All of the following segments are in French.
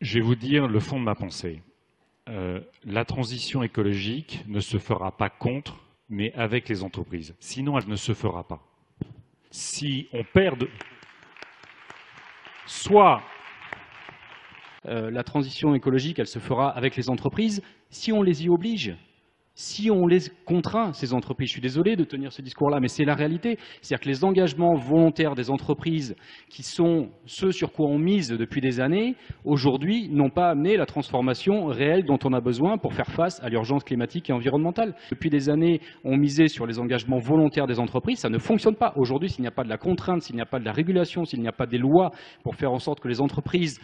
Je vais vous dire le fond de ma pensée. La transition écologique ne se fera pas contre, mais avec les entreprises. Sinon, elle ne se fera pas. Si on perd... Soit... La transition écologique, elle se fera avec les entreprises si on les y oblige. Si on les contraint, ces entreprises, je suis désolé de tenir ce discours-là, mais c'est la réalité. C'est-à-dire que les engagements volontaires des entreprises, qui sont ceux sur quoi on mise depuis des années, aujourd'hui, n'ont pas amené la transformation réelle dont on a besoin pour faire face à l'urgence climatique et environnementale. Depuis des années, on misait sur les engagements volontaires des entreprises, ça ne fonctionne pas. Aujourd'hui, s'il n'y a pas de la contrainte, s'il n'y a pas de la régulation, s'il n'y a pas des lois pour faire en sorte que les entreprises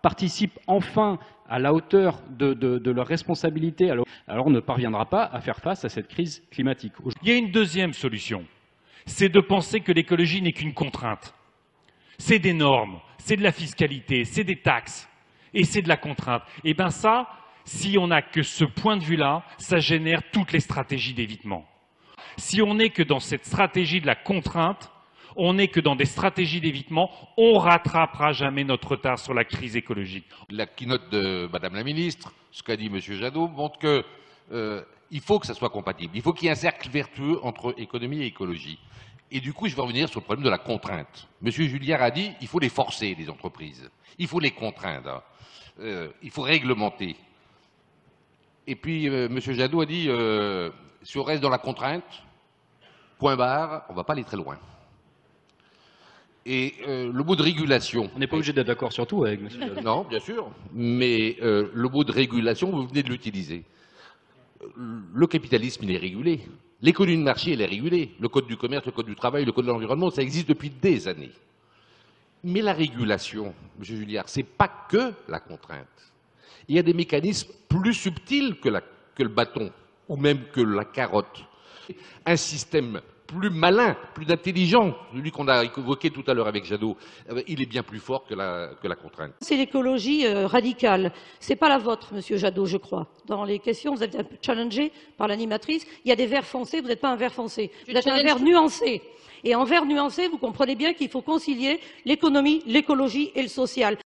participent enfin à la hauteur de leurs responsabilités, alors on ne parviendra pas à faire face à cette crise climatique. Il y a une deuxième solution, c'est de penser que l'écologie n'est qu'une contrainte. C'est des normes, c'est de la fiscalité, c'est des taxes et c'est de la contrainte. Et bien ça, si on n'a que ce point de vue-là, ça génère toutes les stratégies d'évitement. Si on n'est que dans cette stratégie de la contrainte, on n'est que dans des stratégies d'évitement, on ne rattrapera jamais notre retard sur la crise écologique. La keynote de Madame la Ministre, ce qu'a dit Monsieur Jadot, montre qu'il faut que ça soit compatible. Il faut qu'il y ait un cercle vertueux entre économie et écologie. Et du coup, je vais revenir sur le problème de la contrainte. Monsieur Julliard a dit qu'il faut les forcer, les entreprises. Il faut les contraindre. Il faut réglementer. Et puis, Monsieur Jadot a dit, si on reste dans la contrainte, point barre, on ne va pas aller très loin. Et le mot de régulation... On n'est pas obligé d'être d'accord sur tout avec M. Jadot. Non, bien sûr. Mais le mot de régulation, vous venez de l'utiliser. Le capitalisme, il est régulé. L'économie de marché, elle est régulée. Le code du commerce, le code du travail, le code de l'environnement, ça existe depuis des années. Mais la régulation, M. Julliard, c'est pas que la contrainte. Il y a des mécanismes plus subtils que le bâton, ou même que la carotte. Un système plus malin, plus intelligent, celui qu'on a évoqué tout à l'heure avec Jadot, il est bien plus fort que la contrainte. C'est l'écologie radicale. C'est pas la vôtre, Monsieur Jadot, je crois. Dans les questions, vous êtes un peu challengé par l'animatrice. Il y a des verts foncés, vous n'êtes pas un vert foncé. Vous êtes un vert nuancé. Et en vert nuancé, vous comprenez bien qu'il faut concilier l'économie, l'écologie et le social.